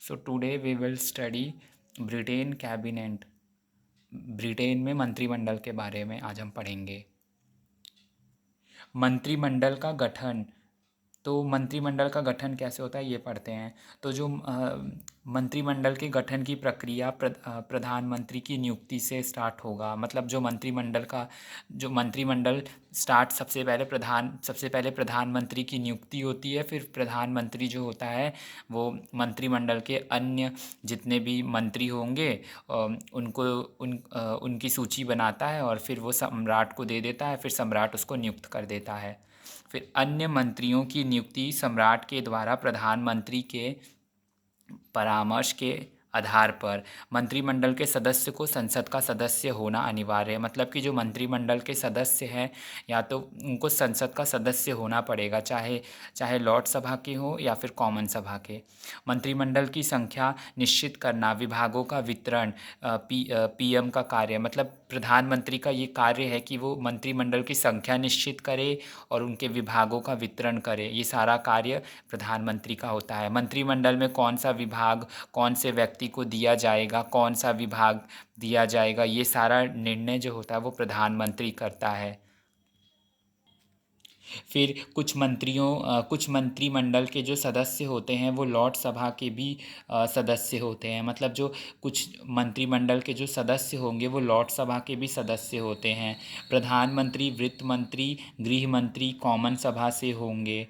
So today we will study Britain cabinet. Britain में मंत्रिमंडल के बारे में आज हम पढ़ेंगे। मंत्रिमंडल का गठन। तो मंत्रिमंडल का गठन कैसे होता है ये पढ़ते हैं। तो जो मंत्रिमंडल के गठन की प्रक्रिया प्रधानमंत्री की नियुक्ति से स्टार्ट होगा। मतलब जो मंत्रिमंडल स्टार्ट सबसे पहले प्रधानमंत्री की नियुक्ति होती है। फिर प्रधानमंत्री जो होता है वो मंत्रिमंडल के अन्य जितने भी मंत्री होंगे उनको उनकी सूची बनाता है और फिर वो सम्राट को दे देता है। फिर सम्राट उसको नियुक्त कर देता है। फिर अन्य मंत्रियों की नियुक्ति सम्राट के द्वारा प्रधानमंत्री के परामर्श के आधार पर। मंत्रिमंडल के सदस्य को संसद का सदस्य होना अनिवार्य है। मतलब कि जो मंत्रिमंडल के सदस्य हैं या तो उनको संसद का सदस्य होना पड़ेगा, चाहे चाहे लॉर्ड सभा के हो या फिर कॉमन सभा के। मंत्रिमंडल की संख्या निश्चित करना, विभागों का वितरण पीएम का कार्य। मतलब प्रधानमंत्री का ये कार्य है कि वो मंत्रिमंडल की संख्या निश्चित करे और उनके विभागों का वितरण करे। ये सारा कार्य प्रधानमंत्री का होता है। मंत्रिमंडल में कौन सा विभाग कौन से व्यक्ति को दिया जाएगा, कौन सा विभाग दिया जाएगा, ये सारा निर्णय जो होता है वो प्रधानमंत्री करता है। फिर कुछ मंत्रिमंडल के जो सदस्य होते हैं वो लॉर्ड सभा के भी सदस्य होते हैं। मतलब जो कुछ मंत्रिमंडल के जो सदस्य होंगे वो लॉर्ड सभा के भी सदस्य होते हैं। प्रधानमंत्री, वित्त मंत्री, गृह मंत्री कॉमन सभा से होंगे।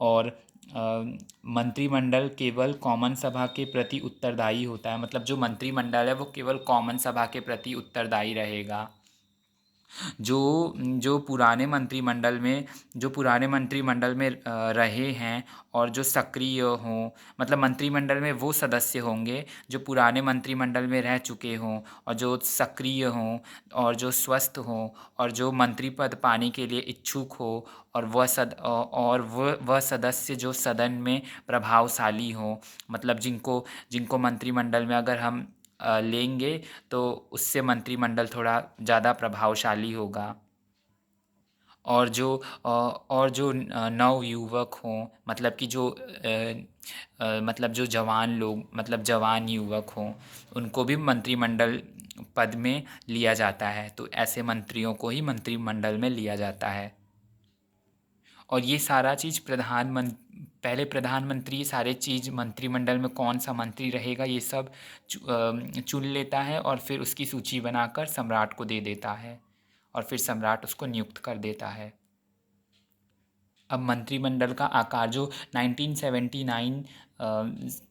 और मंत्रिमंडल केवल कॉमन सभा के प्रति उत्तरदायी होता है। मतलब जो मंत्रिमंडल है वो केवल कॉमन सभा के प्रति उत्तरदायी रहेगा। जो जो पुराने मंत्रिमंडल में रहे हैं और जो सक्रिय हों। मतलब मंत्रिमंडल में वो सदस्य होंगे जो पुराने मंत्रिमंडल में रह चुके हों और जो सक्रिय हों और जो स्वस्थ हों और जो मंत्री पद पाने के लिए इच्छुक हो। और वह सदस्य जो सदन में प्रभावशाली हों। मतलब जिनको जिनको मंत्रिमंडल में अगर हम लेंगे तो उससे मंत्रिमंडल थोड़ा ज़्यादा प्रभावशाली होगा। और जो नवयुवक हों। मतलब कि मतलब जो जवान लोग, मतलब जवान युवक हों, उनको भी मंत्रिमंडल पद में लिया जाता है। तो ऐसे मंत्रियों को ही मंत्रिमंडल में लिया जाता है। और ये सारा चीज़ पहले प्रधानमंत्री ये सारे चीज़ मंत्रिमंडल में कौन सा मंत्री रहेगा ये सब चुन लेता है और फिर उसकी सूची बनाकर सम्राट को दे देता है और फिर सम्राट उसको नियुक्त कर देता है। अब मंत्रिमंडल का आकार जो 1979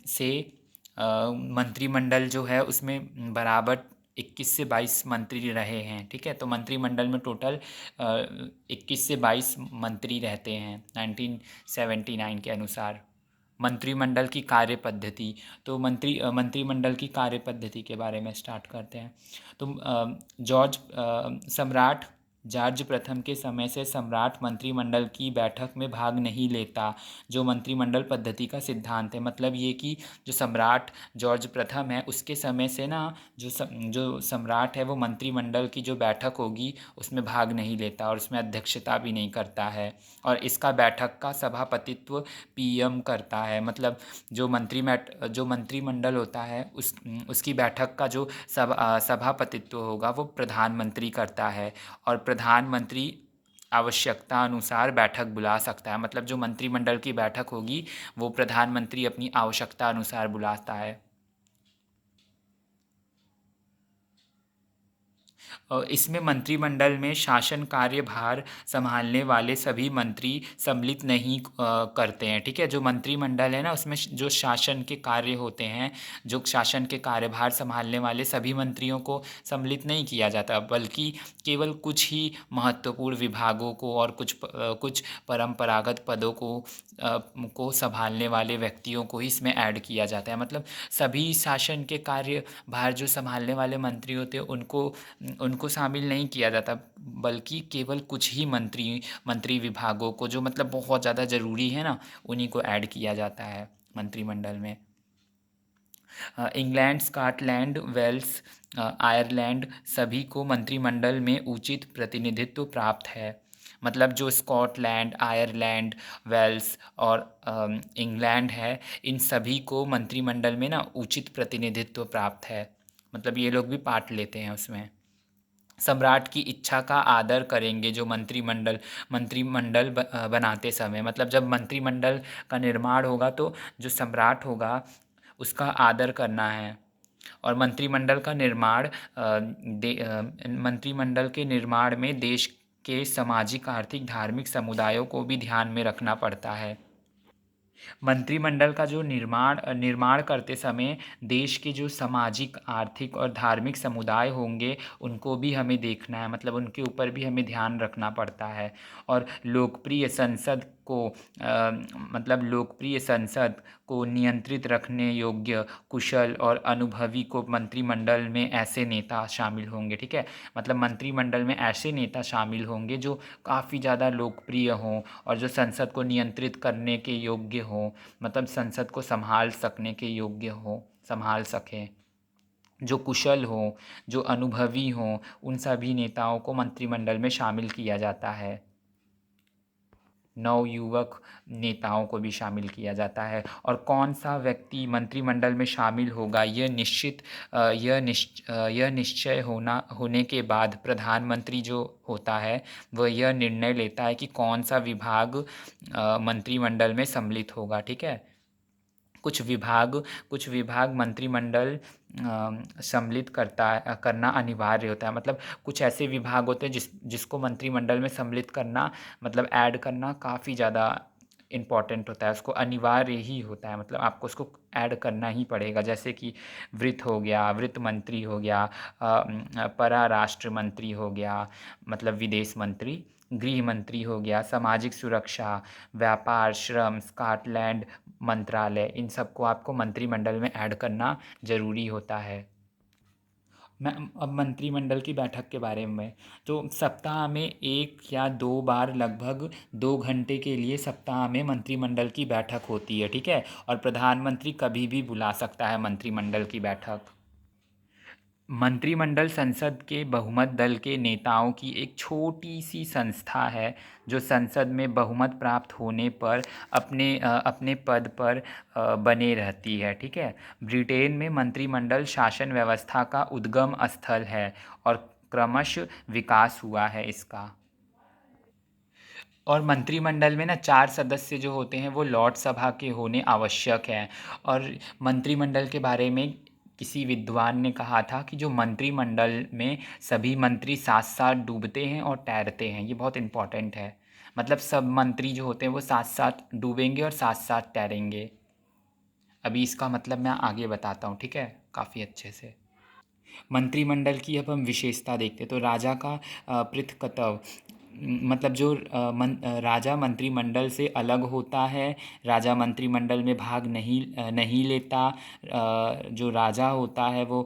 से मंत्रिमंडल जो है उसमें बराबर 21 से 22 मंत्री रहे हैं। ठीक है, तो मंत्रिमंडल में टोटल 21 से 22 मंत्री रहते हैं 1979 के अनुसार। मंत्रिमंडल की कार्य पद्धति। तो मंत्रिमंडल की कार्य पद्धति के बारे में स्टार्ट करते हैं। तो सम्राट जॉर्ज प्रथम के समय से सम्राट मंत्रिमंडल की बैठक में भाग नहीं लेता, जो मंत्रिमंडल पद्धति का सिद्धांत है। मतलब ये कि जो सम्राट जॉर्ज प्रथम है उसके समय से ना जो सम्राट है वो मंत्रिमंडल की जो बैठक होगी उसमें भाग नहीं लेता और उसमें अध्यक्षता भी नहीं करता है। और इसका बैठक का सभापतित्व पीएम करता है। मतलब जो मंत्रिमंडल होता है उसकी बैठक का जो सभापतित्व होगा वो प्रधानमंत्री करता है। और प्रधानमंत्री आवश्यकता अनुसार बैठक बुला सकता है। मतलब जो मंत्रिमंडल की बैठक होगी वो प्रधानमंत्री अपनी आवश्यकता अनुसार बुलाता है। इसमें मंत्रिमंडल में शासन कार्यभार संभालने वाले सभी मंत्री सम्मिलित नहीं करते हैं। ठीक है, जो मंत्रिमंडल है ना उसमें जो शासन के कार्य होते हैं, जो शासन के कार्यभार संभालने वाले सभी मंत्रियों को सम्मिलित नहीं किया जाता, बल्कि केवल कुछ ही महत्वपूर्ण विभागों को और कुछ परंपरागत पदों को संभालने वाले व्यक्तियों को ही इसमें ऐड किया जाता है। मतलब सभी शासन के कार्यभार जो संभालने वाले मंत्री होते हैं उनको शामिल नहीं किया जाता, बल्कि केवल कुछ ही मंत्री विभागों को जो मतलब बहुत ज़्यादा ज़रूरी है ना उन्हीं को ऐड किया जाता है मंत्रिमंडल में। इंग्लैंड, स्कॉटलैंड, वेल्स, आयरलैंड सभी को मंत्रिमंडल में उचित प्रतिनिधित्व प्राप्त है। मतलब जो स्कॉटलैंड, आयरलैंड, वेल्स और इंग्लैंड है, इन सभी को मंत्रिमंडल में ना उचित प्रतिनिधित्व प्राप्त है। मतलब ये लोग भी पार्ट लेते हैं उसमें। सम्राट की इच्छा का आदर करेंगे जो मंत्रिमंडल बनाते समय, मतलब जब मंत्रिमंडल का निर्माण होगा तो जो सम्राट होगा उसका आदर करना है। और मंत्रिमंडल के निर्माण में देश के सामाजिक, आर्थिक, धार्मिक समुदायों को भी ध्यान में रखना पड़ता है। मंत्रिमंडल का जो निर्माण करते समय देश के जो सामाजिक, आर्थिक और धार्मिक समुदाय होंगे उनको भी हमें देखना है, मतलब उनके ऊपर भी हमें ध्यान रखना पड़ता है। और लोकप्रिय संसद को नियंत्रित रखने योग्य, कुशल और अनुभवी को मंत्रिमंडल में ऐसे नेता शामिल होंगे, ठीक है। मतलब मंत्रिमंडल में ऐसे नेता शामिल होंगे जो काफ़ी ज़्यादा लोकप्रिय हों और जो संसद को नियंत्रित करने के योग्य हों, मतलब संसद को संभाल सकने के योग्य हों, संभाल सकें, जो कुशल हों, जो अनुभवी हों, उन सभी नेताओं को मंत्रिमंडल में शामिल किया जाता है। नवयुवक नेताओं को भी शामिल किया जाता है। और कौन सा व्यक्ति मंत्रिमंडल में शामिल होगा यह निश्चय होने के बाद प्रधानमंत्री जो होता है वह यह निर्णय लेता है कि कौन सा विभाग मंत्रिमंडल में सम्मिलित होगा, ठीक है। कुछ विभाग मंत्रिमंडल सम्मिलित करना अनिवार्य होता है। मतलब कुछ ऐसे विभाग होते हैं जिसको मंत्रिमंडल में सम्मिलित करना, मतलब ऐड करना काफ़ी ज़्यादा इम्पॉर्टेंट होता है, उसको अनिवार्य ही होता है, मतलब आपको उसको ऐड करना ही पड़ेगा। जैसे कि वित्त हो गया, वित्त मंत्री हो गया, परराष्ट्र मंत्री हो गया, मतलब विदेश मंत्री, गृह मंत्री हो गया, सामाजिक सुरक्षा, व्यापार, श्रम, स्कॉटलैंड मंत्रालय, इन सबको आपको मंत्रिमंडल में ऐड करना ज़रूरी होता है। मैं अब मंत्रिमंडल की बैठक के बारे में, तो सप्ताह में 1 या 2 बार लगभग 2 घंटे के लिए सप्ताह में मंत्रिमंडल की बैठक होती है, ठीक है। और प्रधानमंत्री कभी भी बुला सकता है मंत्रिमंडल की बैठक। मंत्रिमंडल संसद के बहुमत दल के नेताओं की एक छोटी सी संस्था है जो संसद में बहुमत प्राप्त होने पर अपने पद पर बने रहती है, ठीक है। ब्रिटेन में मंत्रिमंडल शासन व्यवस्था का उद्गम स्थल है और क्रमशः विकास हुआ है इसका। और मंत्रिमंडल में ना 4 सदस्य जो होते हैं वो लॉर्ड सभा के होने आवश्यक हैं। और मंत्रिमंडल के बारे में किसी विद्वान ने कहा था कि जो मंत्रिमंडल में सभी मंत्री साथ साथ डूबते हैं और तैरते हैं, ये बहुत इम्पोर्टेंट है। मतलब सब मंत्री जो होते हैं वो साथ साथ डूबेंगे और साथ साथ तैरेंगे। अभी इसका मतलब मैं आगे बताता हूँ, ठीक है, काफ़ी अच्छे से। मंत्रिमंडल की अब हम विशेषता देखते हैं, तो राजा का पृथकत्व, मतलब जो राजा मंत्रिमंडल से अलग होता है, राजा मंत्रिमंडल में भाग नहीं लेता। जो राजा होता है वो